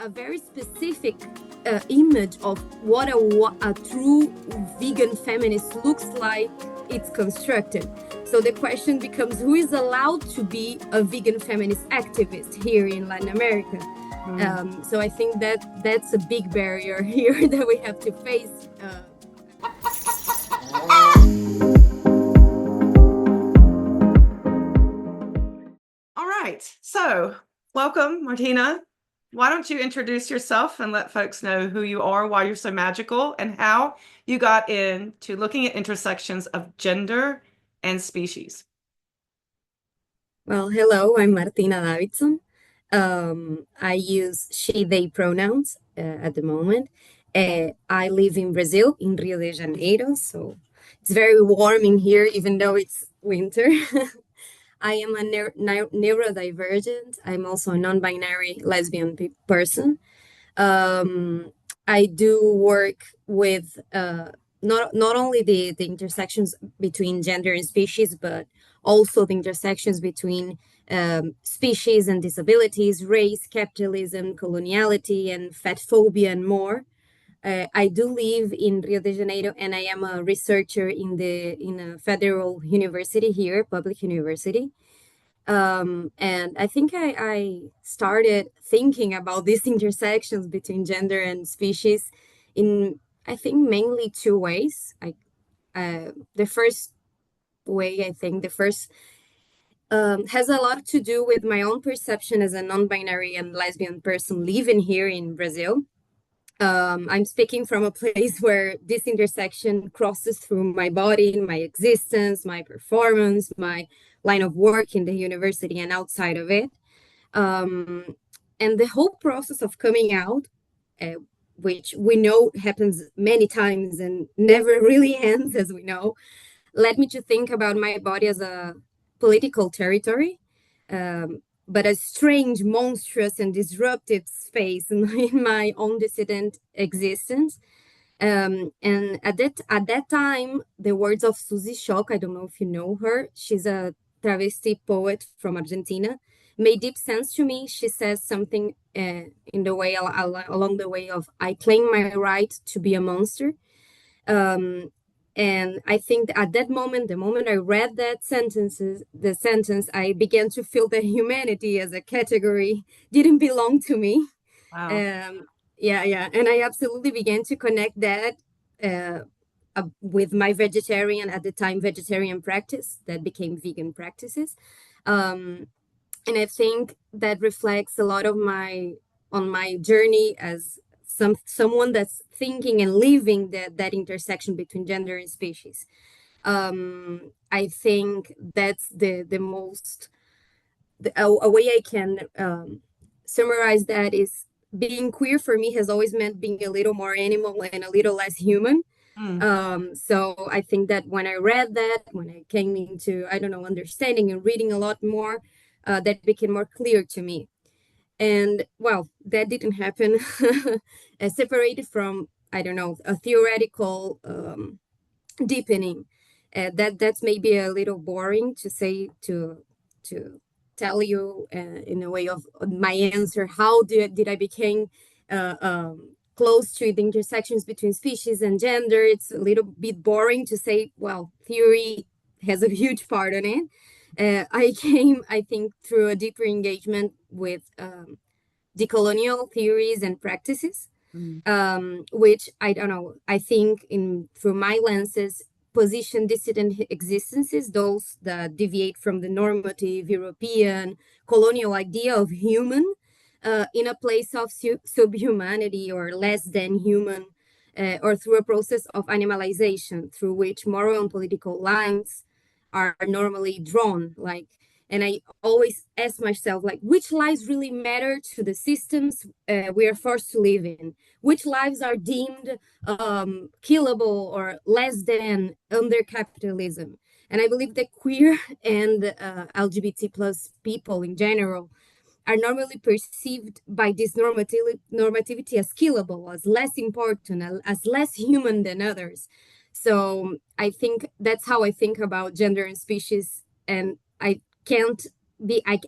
a very specific image of what a true vegan feminist looks like, it's constructed. So the question becomes, who is allowed to be a vegan feminist activist here in Latin America? So I think that that's a big barrier here that we have to face. All right. So welcome, Martina. Why don't you introduce yourself and let folks know who you are, why you're so magical, and how you got into looking at intersections of gender and species. Well, hello, I'm Martina Davidson. I use she, they pronouns at the moment. I live in Brazil, in Rio de Janeiro, so it's very warm in here, even though it's winter. I am a neurodivergent. I'm also a non-binary lesbian person. I do work with not only the intersections between gender and species, but also the intersections between species and disabilities, race, capitalism, coloniality, and fat phobia, and more. I do live in Rio de Janeiro, and I am a researcher in a federal university here, public university. And I think I started thinking about these intersections between gender and species in, I think, mainly two ways. The first way, I think, the first has a lot to do with my own perception as a non-binary and lesbian person living here in Brazil. I'm speaking from a place where this intersection crosses through my body, my existence, my performance, my line of work in the university and outside of it. Um, and the whole process of coming out, uh, which we know happens many times and never really ends, as we know, led me to think about my body as a political territory, but a strange, monstrous, and disruptive space in my own dissident existence. And at that time, the words of Suzy Shock, I don't know if you know her, she's a travesti poet from Argentina, made deep sense to me. She says something in the way along the way of, I claim my right to be a monster. Um, and I think at that moment, the moment I read the sentence, I began to feel that humanity as a category didn't belong to me. Wow. Yeah. And I absolutely began to connect that with my vegetarian, at the time, vegetarian practice that became vegan practices. Um, and I think that reflects a lot of on my journey as someone that's thinking and living that intersection between gender and species. I think that's the most a way I can summarize that is, being queer for me has always meant being a little more animal and a little less human. Mm. So I think that when I read that, when I came into, I don't know, understanding and reading a lot more, that became more clear to me. And well, that didn't happen separated from, I don't know, a theoretical deepening. That's maybe a little boring to say, to tell you in a way of my answer. How did I become close to the intersections between species and gender? It's a little bit boring to say, well, theory has a huge part on it. I came, I think, through a deeper engagement with decolonial theories and practices, Mm. which I don't know, I think in through my lenses, position dissident existences, those that deviate from the normative European colonial idea of human, in a place of subhumanity or less than human, or through a process of animalization through which moral and political lines are normally drawn. Like, and I always ask myself, like, which lives really matter to the systems we are forced to live in? Which lives are deemed killable or less than under capitalism? And I believe that queer and LGBT plus people in general are normally perceived by this normativity as killable, as less important, as less human than others. So I think that's how I think about gender and species. And I can't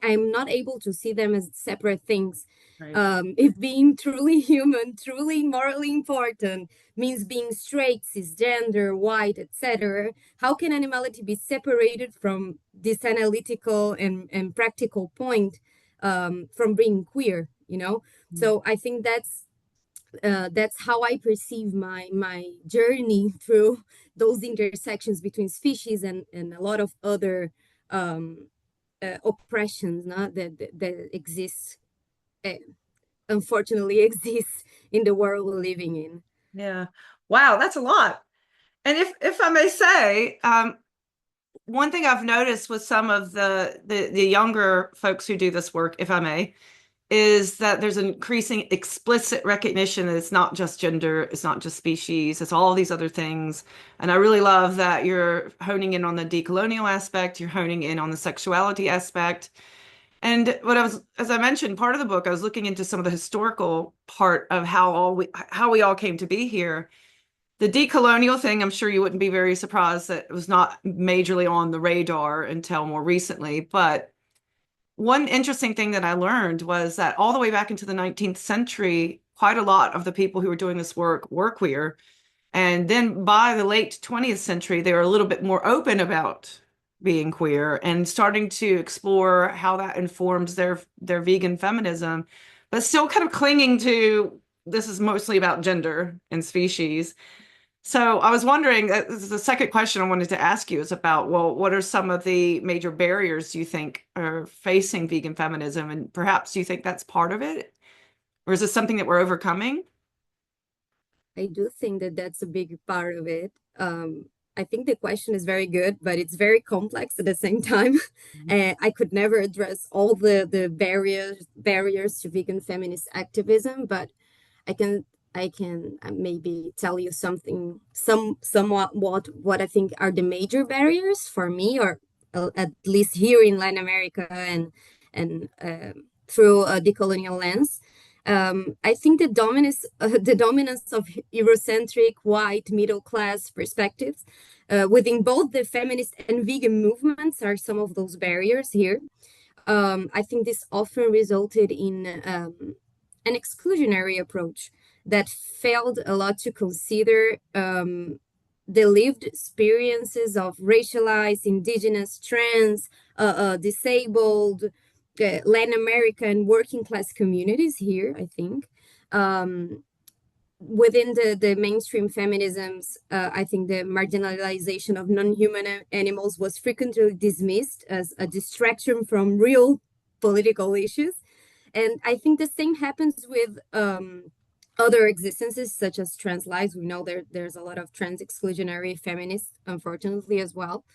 I'm not able to see them as separate things. Right. If being truly human, truly morally important, means being straight, cisgender, white, etc., how can animality be separated from this analytical and practical point, from being queer? You know, so I think that's how I perceive my journey through those intersections between species and a lot of other oppressions, no, that exists, uh, unfortunately exists in the world we're living in. Yeah. Wow, that's a lot. And if I may say, one thing I've noticed with some of the younger folks who do this work, if I may, is that there's an increasing explicit recognition that it's not just gender, it's not just species, it's all these other things. And I really love that you're honing in on the decolonial aspect, you're honing in on the sexuality aspect. And as I mentioned, part of the book, I was looking into some of the historical part of how we all came to be here. The decolonial thing, I'm sure you wouldn't be very surprised that it was not majorly on the radar until more recently. But one interesting thing that I learned was that all the way back into the 19th century, quite a lot of the people who were doing this work were queer. And then by the late 20th century, they were a little bit more open about being queer and starting to explore how that informs their vegan feminism, but still kind of clinging to this is mostly about gender and species. So I was wondering, this is the second question I wanted to ask you is about, well, what are some of the major barriers you think are facing vegan feminism? And perhaps do you think that's part of it? Or is this something that we're overcoming? I do think that that's a big part of it. I think the question is very good, but it's very complex at the same time. I could never address all the barriers to vegan feminist activism, but I can I can maybe tell you somewhat what I think are the major barriers for me, or at least here in Latin America and through a decolonial lens. I think the dominance of Eurocentric white middle class perspectives within both the feminist and vegan movements are some of those barriers here. I think this often resulted in an exclusionary approach that failed a lot to consider the lived experiences of racialized, indigenous, trans, disabled, Latin American working class communities here, I think. Um, Within the mainstream feminisms, I think the marginalization of non-human animals was frequently dismissed as a distraction from real political issues. And I think the same happens with other existences, such as trans lives. We know there's a lot of trans exclusionary feminists, unfortunately, as well.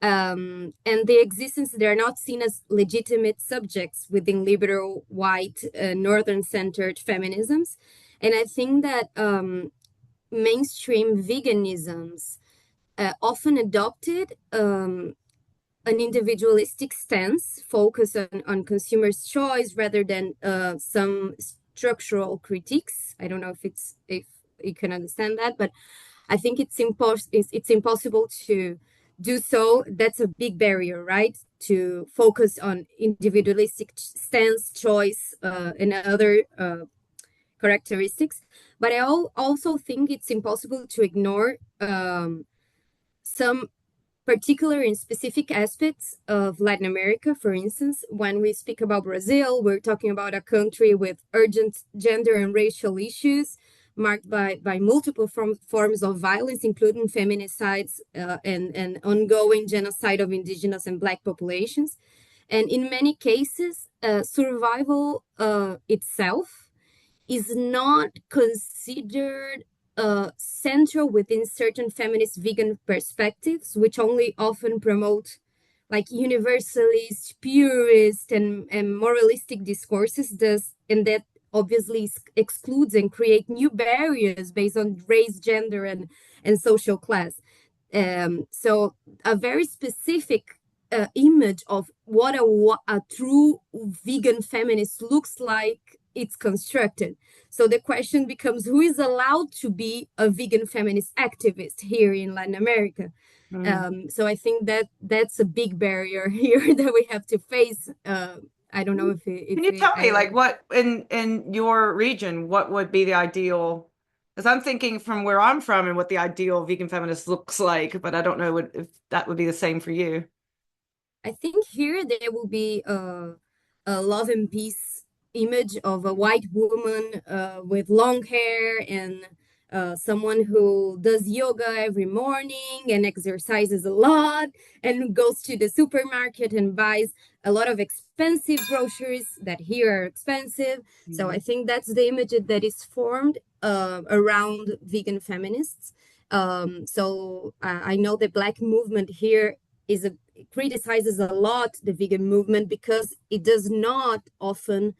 And the existence, they're not seen as legitimate subjects within liberal, white, northern-centered feminisms. And I think that mainstream veganisms often adopted an individualistic stance, focused on consumers' choice rather than some structural critiques. I don't know if you can understand that, but I think it's impossible to do so. That's a big barrier, right? To focus on individualistic stance, choice, and other characteristics. But I also think it's impossible to ignore some particular and specific aspects of Latin America. For instance, when we speak about Brazil, we're talking about a country with urgent gender and racial issues marked by multiple forms of violence, including feminicides and ongoing genocide of indigenous and Black populations. And in many cases, survival itself is not considered central within certain feminist vegan perspectives, which only often promote like universalist, purist, and moralistic discourses. Does and that obviously excludes and create new barriers based on race, gender, and social class. So a very specific image of what a true vegan feminist looks like, it's constructed. So the question becomes, who is allowed to be a vegan feminist activist here in Latin America? Mm. So I think that that's a big barrier here that we have to face. I don't know Can you tell me, I like, what in your region, what would be the ideal? Because I'm thinking from where I'm from and what the ideal vegan feminist looks like, but I don't know if that would be the same for you. I think here there will be a love and peace image of a white woman with long hair and someone who does yoga every morning and exercises a lot and goes to the supermarket and buys a lot of expensive groceries that here are expensive. So Yeah. I think that's the image that is formed around vegan feminists. I know the Black movement here is a criticizes a lot the vegan movement because it does not often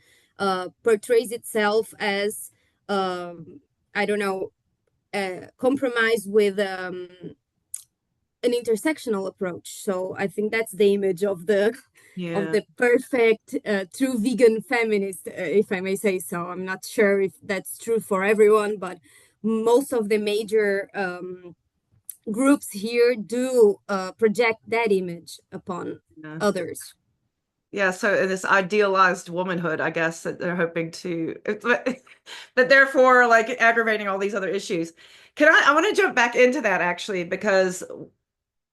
portrays itself as I don't know compromise with an intersectional approach. So I think that's the image of Yeah. the perfect true vegan feminist, if I may say so. I'm not sure if that's true for everyone, but most of the major groups here do project that image upon Yeah. others. Yeah, so in this idealized womanhood, I guess that they're hoping to, but therefore like aggravating all these other issues. I want to jump back into that actually, because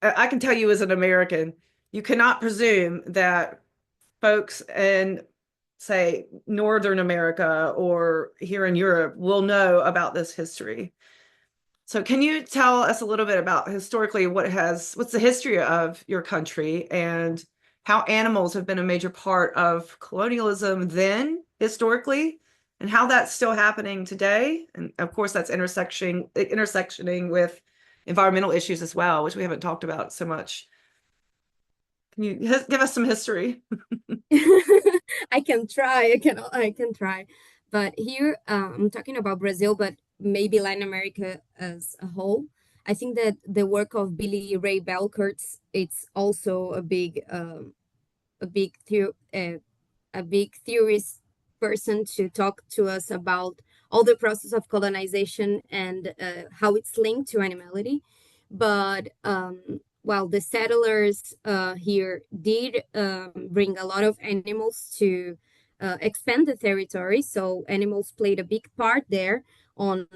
I can tell you as an American, you cannot presume that folks in, say, Northern America or here in Europe will know about this history. So can you tell us a little bit about historically what's the history of your country and how animals have been a major part of colonialism then historically and how that's still happening today? And of course that's intersectioning with environmental issues as well, which we haven't talked about so much. Can you give us some history? I can try. But here, I'm talking about Brazil, but maybe Latin America as a whole. I think that the work of Billy Ray Belcourts, it's also a big a big theorist person to talk to us about all the process of colonization and how it's linked to animality. But while the settlers here did bring a lot of animals to expand the territory, so animals played a big part there on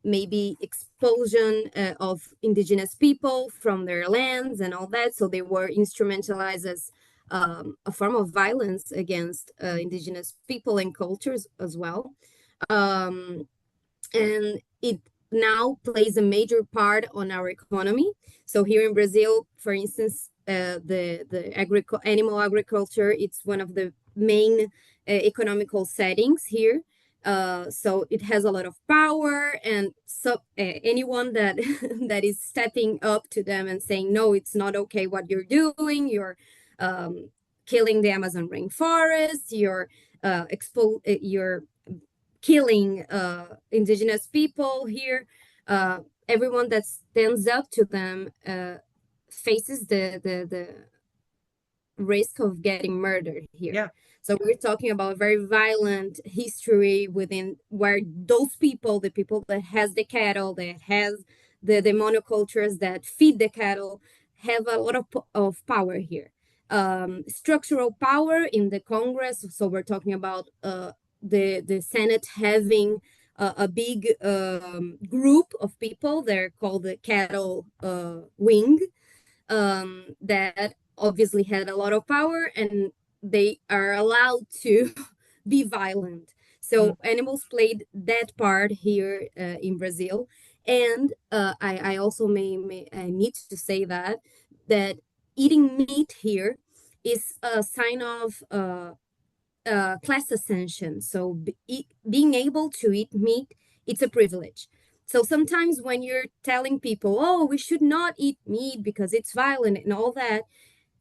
maybe expulsion of indigenous people from their lands and all that. So they were instrumentalized as a form of violence against indigenous people and cultures as well. Um, and it now plays a major part on our economy. So here in Brazil, for instance, the animal agriculture, it's one of the main economical settings here. So it has a lot of power, and so anyone that that is stepping up to them and saying, no, it's not okay what you're doing, you're um, killing the Amazon rainforest, you're killing indigenous people here. Uh, Everyone that stands up to them faces the risk of getting murdered here. Yeah. So we're talking about a very violent history within where those people, the people that has the cattle, that has the monocultures that feed the cattle, have a lot of power here. Structural power in the Congress. So we're talking about the Senate having a big group of people. They're called the cattle wing that obviously had a lot of power and they are allowed to be violent. Mm. So animals played that part here in Brazil. And I also I need to say that eating meat here is a sign of class ascension. So being able to eat meat, it's a privilege. So sometimes when you're telling people, oh, we should not eat meat because it's violent and all that,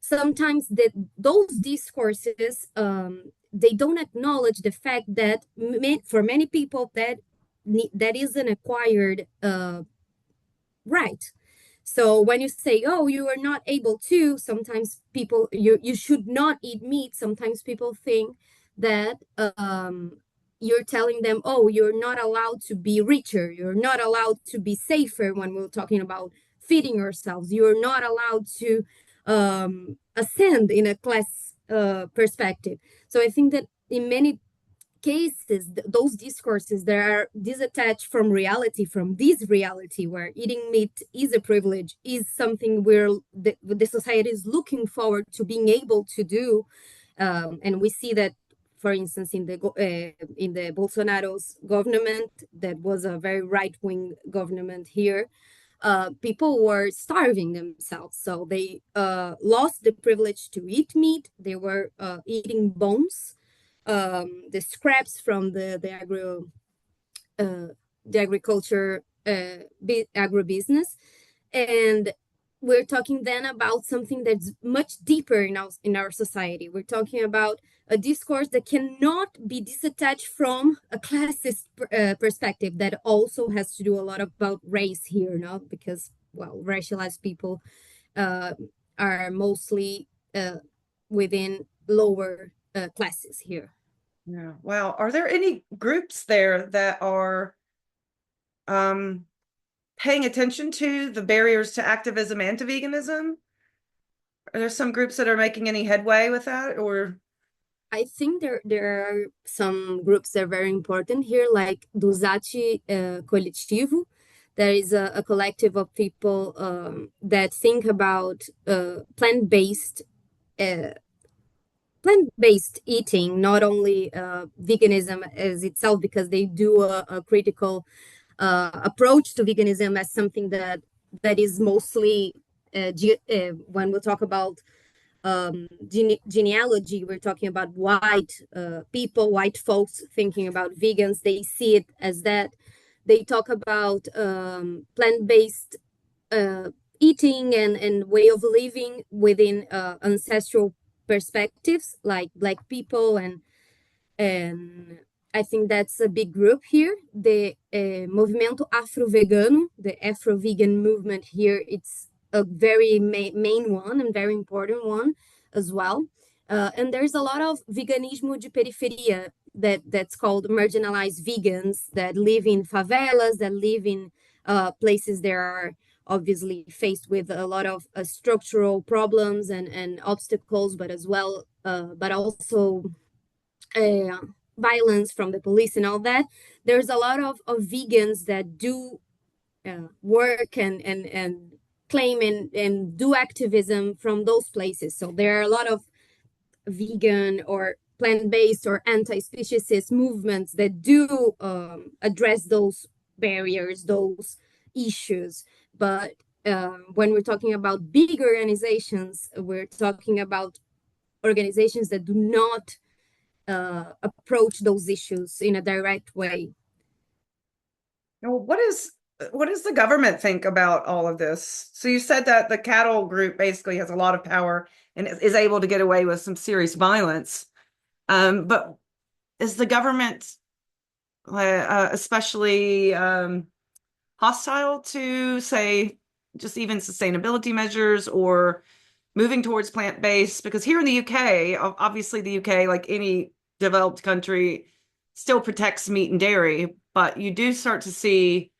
sometimes those discourses they don't acknowledge the fact that for many people that is an acquired right. So when you say, "Oh, you are not able to," sometimes people you should not eat meat. Sometimes people think that you're telling them, "Oh, you're not allowed to be richer. You're not allowed to be safer." When we're talking about feeding yourselves. You're not allowed to ascend in a class perspective. So I think that in many cases, those discourses that are disattached from reality, from this reality where eating meat is a privilege, is something where the society is looking forward to being able to do. And we see that, for instance, in the Bolsonaro's government, that was a very right wing government here. People were starving themselves, so they lost the privilege to eat meat. They were eating bones, the scraps from uh, the agriculture agribusiness, and we're talking then about something that's much deeper in our society. We're talking about a discourse that cannot be disattached from a classist perspective that also has to do a lot about race here, no? Because, well, racialized people uh, are mostly within lower classes here. Yeah. Wow. Are there any groups there that are um, paying attention to the barriers to activism and to veganism? Are there some groups that are making any headway with that, or? I think there are some groups that are very important here, like Dusati Coletivo. There is a collective of people that think about uh, plant-based eating, not only veganism as itself, because they do a critical approach to veganism as something that is mostly when we talk about genealogy, we're talking about white people, white folks thinking about vegans. They see it as that. They talk about plant-based uh, eating and way of living within ancestral perspectives, like black people and I think that's a big group here. The Movimento Afro-Vegano, the Afro-vegan movement here, it's a very main one and very important one as well. And there's a lot of veganismo de periferia that's called marginalized vegans that live in favelas, that live in places that are obviously faced with a lot of structural problems and obstacles, but as well, but also uh, violence from the police and all that. There's a lot of vegans that do work and claim and do activism from those places. So there are a lot of vegan or plant-based or anti-speciesist movements that do address those barriers, those issues. But when we're talking about big organizations, we're talking about organizations that do not approach those issues in a direct way. Well, what does the government think about all of this? So you said that the cattle group basically has a lot of power and is able to get away with some serious violence. But is the government especially hostile to, say, just even sustainability measures or moving towards plant-based? Because here in the UK, obviously the UK, like any developed country, still protects meat and dairy, but you do start to see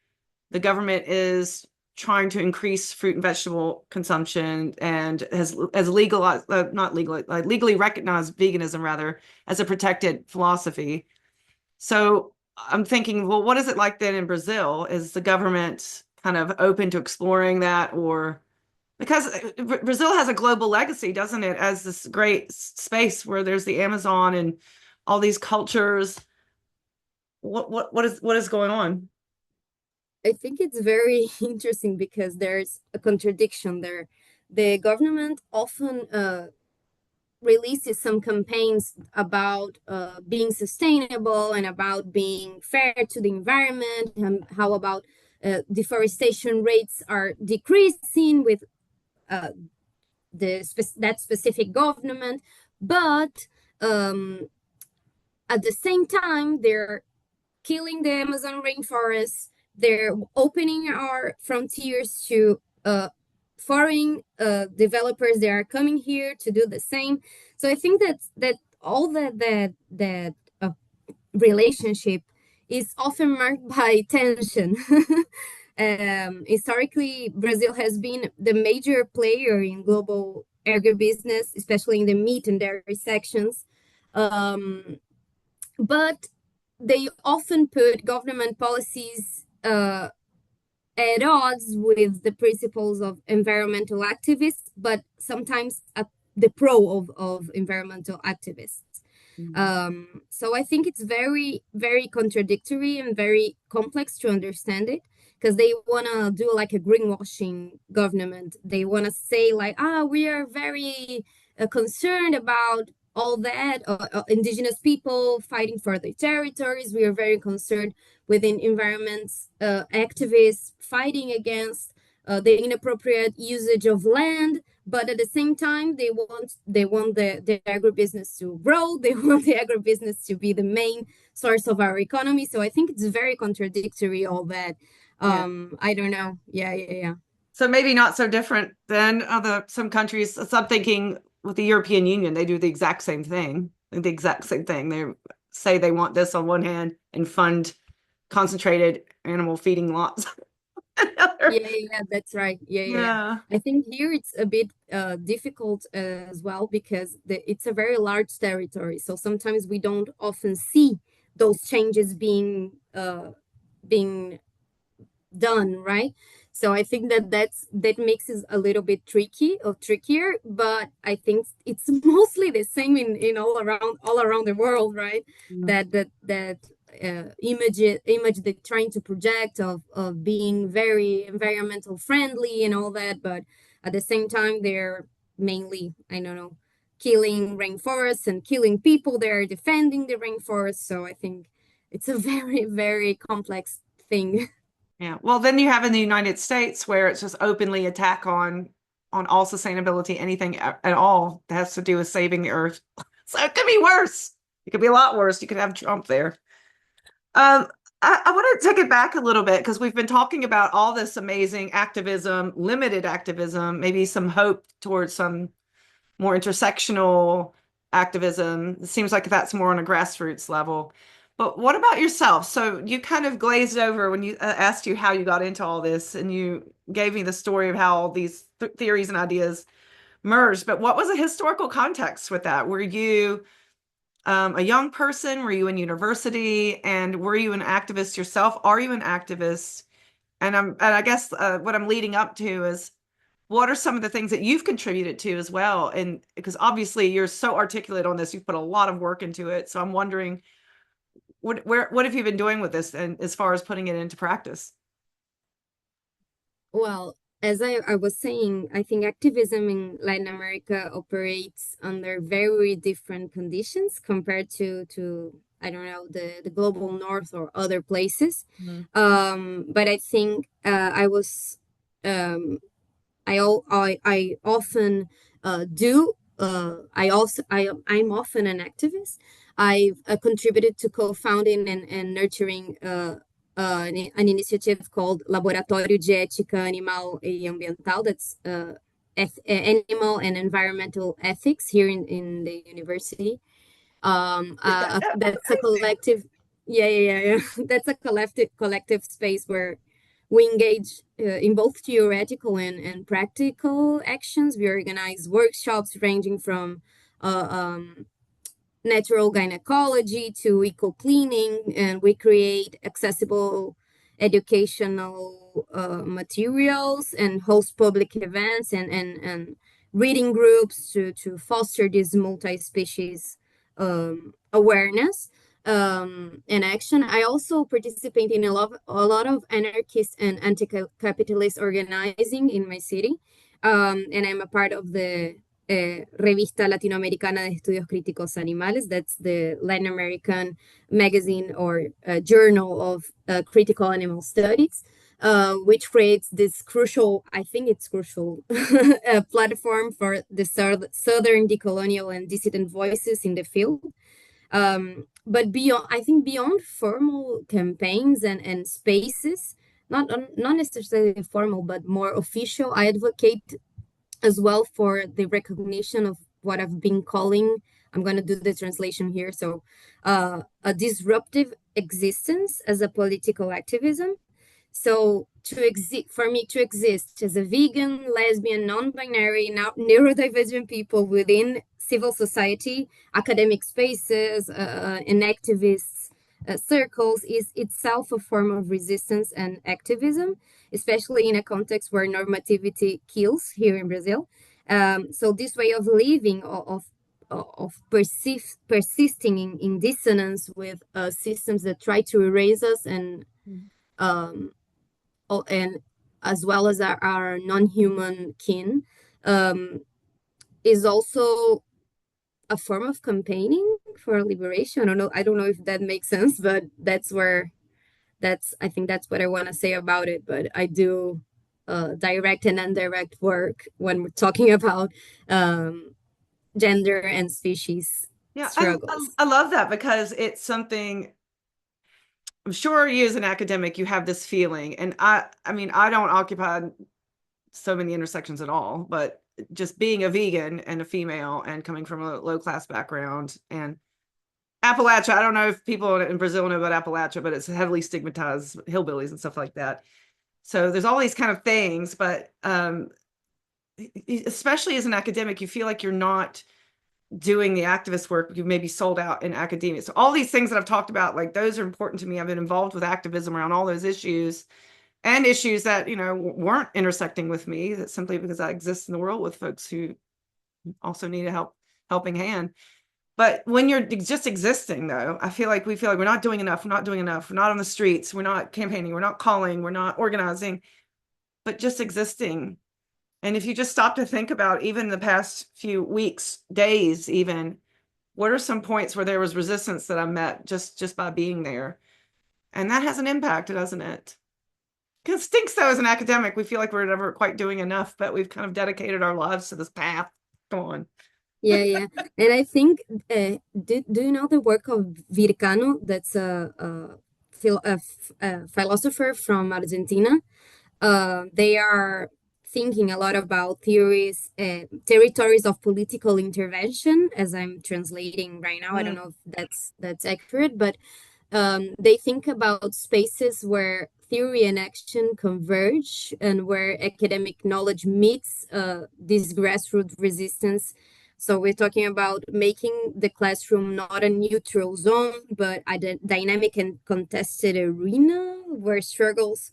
the government is trying to increase fruit and vegetable consumption and has legalized, not legally, legally recognized veganism rather as a protected philosophy. So I'm thinking, well, what is it like then in Brazil? Is the government kind of open to exploring that, or because Brazil has a global legacy, doesn't it, as this great space where there's the Amazon and all these cultures. What is going on? I think it's very interesting because there's a contradiction there. The government often releases some campaigns about being sustainable and about being fair to the environment, and how about deforestation rates are decreasing with uh, that specific government. But um, at the same time, they're killing the Amazon rainforest. They're opening our frontiers to foreign developers that are coming here to do the same. So I think that all that relationship is often marked by tension. Historically, Brazil has been the major player in global agribusiness, especially in the meat and dairy sections. Um, but they often put government policies at odds with the principles of environmental activists, but sometimes at the pro of environmental activists. Mhm. So I think it's very, very contradictory and very complex to understand it because they want to do like a greenwashing government. They want to say like, we are very concerned about all that indigenous people fighting for their territories. We are very concerned within environments activists fighting against the inappropriate usage of land, but at the same time they want the agribusiness to grow. They want the agribusiness to be the main source of our economy. So I think it's very contradictory, all that. Yeah. I don't know. Yeah. So maybe not so different than other some countries. So I'm thinking with the European Union, they do the exact same thing. The exact same thing. They say they want this on one hand and fund concentrated animal feeding lots. Yeah, that's right. Yeah. Yeah. I think here it's a bit difficult as well because it's a very large territory. So sometimes we don't often see those changes being done, right? So I think that makes it a little bit trickier, but I think it's mostly the same in all around the world, right? That image they're trying to project of being very environmental friendly and all that, but at the same time they're mainly, I don't know, killing rainforests and killing people. They're defending the rainforest. So I think it's a very, very complex thing. Yeah. Well, then you have in the United States where it's just openly attack on all sustainability, anything at all that has to do with saving the earth. So it could be worse. It could be a lot worse. You could have Trump there. Um, I want to take it back a little bit because we've been talking about all this amazing activism, limited activism, maybe some hope towards some more intersectional activism. It seems like that's more on a grassroots level. But what about yourself? So you kind of glazed over when you asked you how you got into all this, and you gave me the story of how all these theories and ideas merged. But what was the historical context with that? Were you a young person? Were you in university? And were you an activist yourself? Are you an activist? And I guess what I'm leading up to is what are some of the things that you've contributed to as well? And because obviously you're so articulate on this, you've put a lot of work into it. So I'm wondering what have you been doing with this and as far as putting it into practice? Well, as I was saying, I think activism in Latin America operates under very different conditions compared to I don't know, the global north or other places. Mhm. But I think um, I often do. I'm often an activist. I've contributed to co-founding and nurturing an initiative called Laboratório de Ética Animal e Ambiental. That's animal and environmental ethics here in the university. That's a collective. Yeah. That's a collective space where we engage in both theoretical and practical actions. We organize workshops ranging from uh, um, natural gynecology to eco cleaning, and we create accessible educational materials and host public events and reading groups to foster this multi-species awareness and action. I also participate in a lot of anarchist and anti-capitalist organizing in my city, and I'm a part of the Revista Latinoamericana de Estudios Críticos Animales. That's the Latin American magazine or journal of critical animal studies, which creates this crucial, I think it's crucial, platform for the southern decolonial and dissident voices in the field. But beyond, I think beyond formal campaigns and spaces, not necessarily formal, but more official, I advocate as well for the recognition of what I've been calling, I'm going to do the translation here. So, a disruptive existence as a political activism. So to exist, for me to exist as a vegan, lesbian, non-binary, neurodivergent people within civil society, academic spaces, and activists circles is itself a form of resistance and activism, especially in a context where normativity kills here in Brazil. So this way of living, persisting in dissonance with systems that try to erase us um, and as well as our non-human kin, um, is also a form of campaigning for liberation. I don't know if that makes sense, but I think that's what I want to say about it. But I do direct and indirect work when we're talking about um, gender and species Yeah, struggles. I love that because it's something I'm sure you as an academic, you have this feeling. And I mean, I don't occupy so many intersections at all, but just being a vegan and a female and coming from a low class background and Appalachia, I don't know if people in Brazil know about Appalachia, but it's heavily stigmatized, hillbillies and stuff like that. So there's all these kind of things, but especially as an academic, you feel like you're not doing the activist work. You may be sold out in academia. So all these things that I've talked about, like those are important to me. I've been involved with activism around all those issues and issues that, weren't intersecting with me, that simply because I exist in the world with folks who also need a helping hand. But when you're just existing, though, we feel like we're not doing enough. We're not doing enough. We're not on the streets. We're not campaigning. We're not calling. We're not organizing, but just existing. And if you just stop to think about even the past few weeks, days, even, what are some points where there was resistance that I met just by being there? And that has an impact, doesn't it? Because it stinks though, as an academic, we feel like we're never quite doing enough, but we've kind of dedicated our lives to this path. Go on. Yeah, yeah. And I think, do you know the work of Vircano? That's a philosopher from Argentina. They are thinking a lot about territories of political intervention, as I'm translating right now. I don't Mm. know if that's accurate, but they think about spaces where theory and action converge and where academic knowledge meets this grassroots resistance. So we're talking about making the classroom not a neutral zone, but a dynamic and contested arena where struggles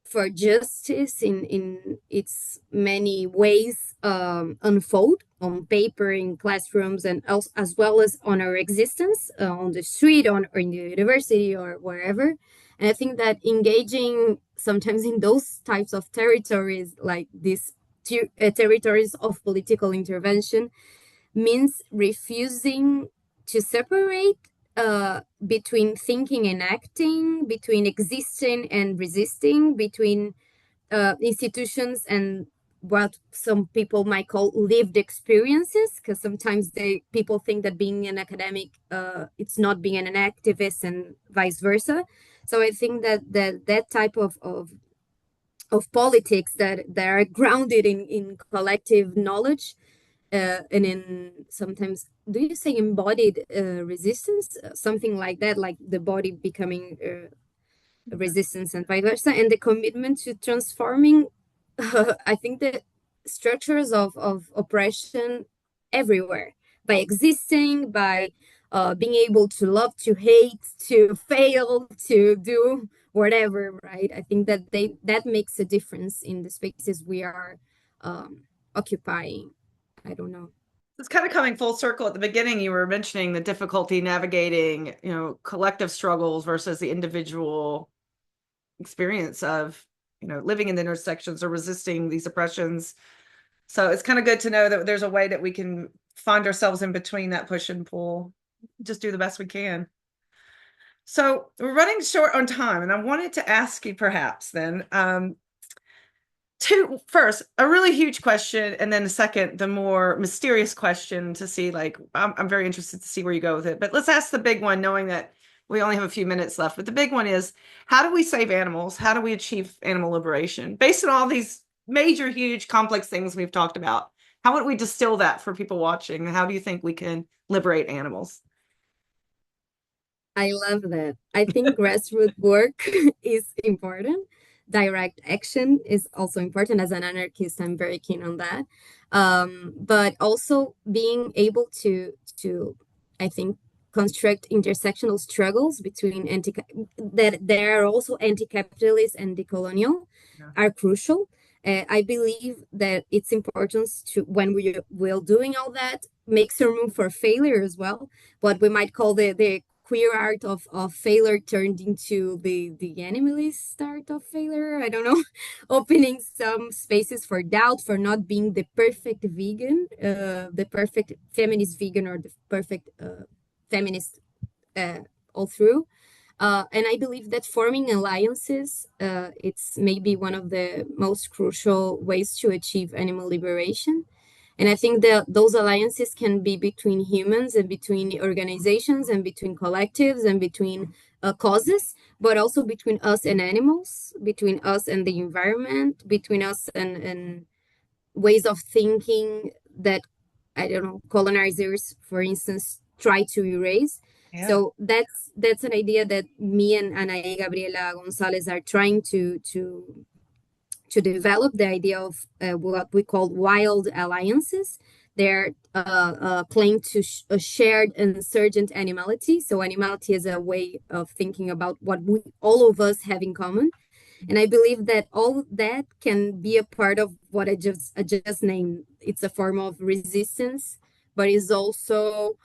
for justice in its many ways unfold on paper in classrooms and as well as on our existence on the street or in the university or wherever. And I think that engaging sometimes in those types of territories, like these territories of political intervention, means refusing to separate between thinking and acting, between existing and resisting, between institutions and what some people might call lived experiences, because sometimes people think that being an academic, it's not being an activist, and vice versa. So I think that type of politics that are grounded in collective knowledge, and in sometimes, do you say embodied resistance, something like that, like the body becoming resistance and vice versa, and the commitment to transforming I think the structures of oppression everywhere by existing, by being able to love, to hate, to fail, to do whatever, right? I think that makes a difference in the spaces we are occupying. I don't know. It's kind of coming full circle. At the beginning, you were mentioning the difficulty navigating, collective struggles versus the individual experience of, living in the intersections or resisting these oppressions. So it's kind of good to know that there's a way that we can find ourselves in between that push and pull, just do the best we can. So we're running short on time, and I wanted to ask you perhaps then, first, a really huge question, and then the second, the more mysterious question to see, like, I'm very interested to see where you go with it. But let's ask the big one, knowing that we only have a few minutes left. But the big one is, how do we save animals? How do we achieve animal liberation? Based on all these major, huge, complex things we've talked about, how would we distill that for people watching? How do you think we can liberate animals? I love that. I think grassroots work is important. Direct action is also important. As an anarchist, I'm very keen on that. But also being able to, I think, construct intersectional struggles between that there are also anti-capitalist and decolonial Yeah. are crucial. I believe that it's important to when we will doing all that makes room for failure as well, what we might call the queer art of failure turned into the animalist art of failure. I don't know, opening some spaces for doubt, for not being the perfect vegan, the perfect feminist vegan, or the perfect feminist uh, all through. And I believe that forming alliances, it's maybe one of the most crucial ways to achieve animal liberation. And I think that those alliances can be between humans and between organizations and between collectives and between causes, but also between us and animals, between us and the environment, between us and ways of thinking that, I don't know, colonizers, for instance, try to erase. Yeah. So that's an idea that me and Ana Gabriela Gonzalez are trying to develop the idea of what we call wild alliances. They're claim to a shared insurgent animality. So animality is a way of thinking about what we all of us have in common, and I believe that all that can be a part of what I just named. It's a form of resistance, but is also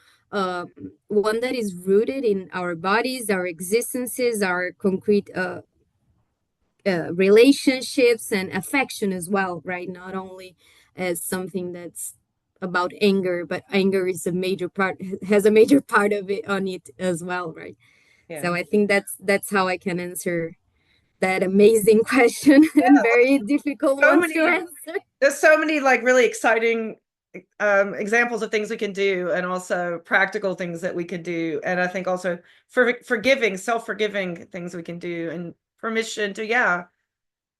one that is rooted in our bodies, our existences, our concrete relationships and affection as well, right? Not only as something that's about anger, but anger is a major part, has a major part of it on it as well, right? Yeah. So I think that's how I can answer that amazing question and very difficult So one to many, answer. there's so many like really exciting examples of things we can do and also practical things that we could do. And I think also forgiving, self-forgiving things we can do and permission to, yeah,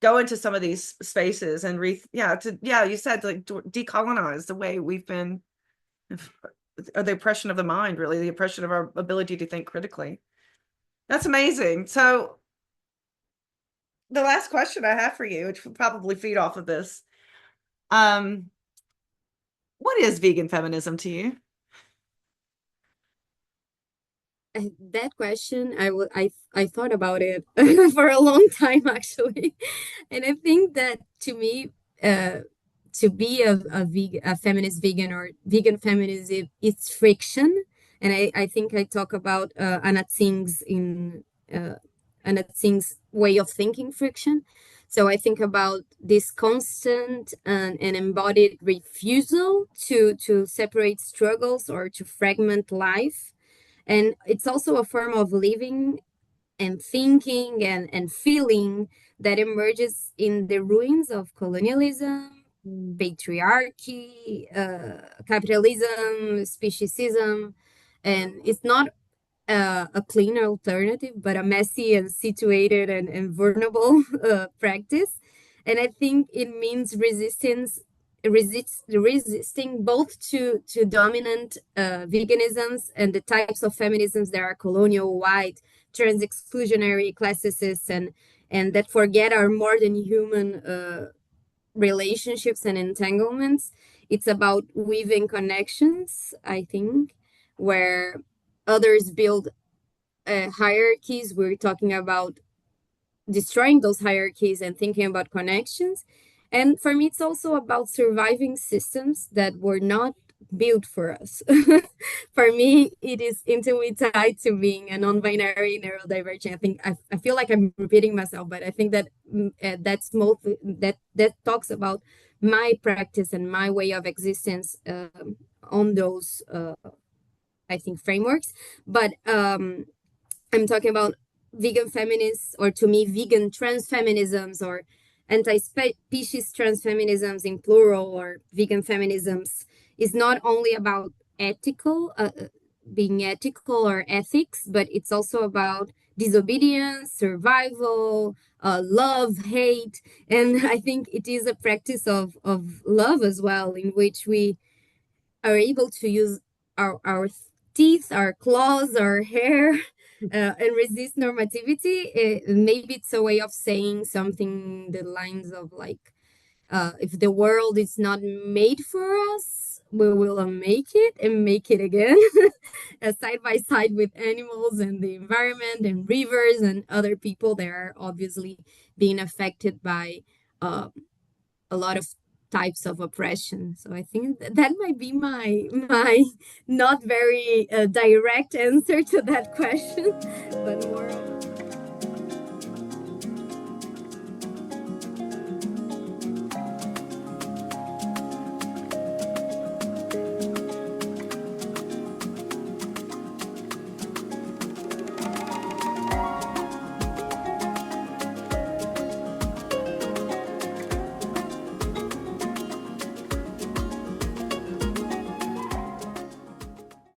go into some of these spaces and yeah, you said like decolonize the way we've been, or the oppression of the mind, really, the oppression of our ability to think critically. That's amazing. So the last question I have for you, which will probably feed off of this, um, what is vegan feminism to you? That question, I thought about it for a long time actually, and I think that to me, uh, to be a feminist vegan or vegan feminism, it's friction, and I think I talk about Anna Tsing's uh, Anna Tsing's way of thinking friction. So I think about this constant and embodied refusal to separate struggles or to fragment life, and it's also a form of living and thinking and feeling that emerges in the ruins of colonialism, Mm. patriarchy, capitalism, speciesism. And it's not a clean alternative, but a messy and situated and vulnerable practice. And I think it means resisting both to dominant veganisms and the types of feminisms that are colonial, white, trans exclusionary, classicist, and that forget our more than human relationships and entanglements. It's about weaving connections, I think, where others build hierarchies. We're talking about destroying those hierarchies and thinking about connections. And for me, it's also about surviving systems that were not built for us. For me, it is intimately tied to being a non-binary neurodivergent. I think I feel like I'm repeating myself, but I think that that's most that talks about my practice and my way of existence on those I think frameworks. But I'm talking about vegan feminists, or to me, vegan trans feminisms, or anti-species trans feminisms in plural, or vegan feminisms, is not only about ethical, being ethical or ethics, but it's also about disobedience, survival, love, hate. And I think it is a practice of love as well, in which we are able to use our teeth, our claws, our hair and resist normativity. Maybe it's a way of saying something the lines of like, if the world is not made for us, we will unmake it and make it again, side by side with animals and the environment and rivers and other people that are obviously being affected by uh, a lot of types of oppression. So I think that might be my not very direct answer to that question, but more.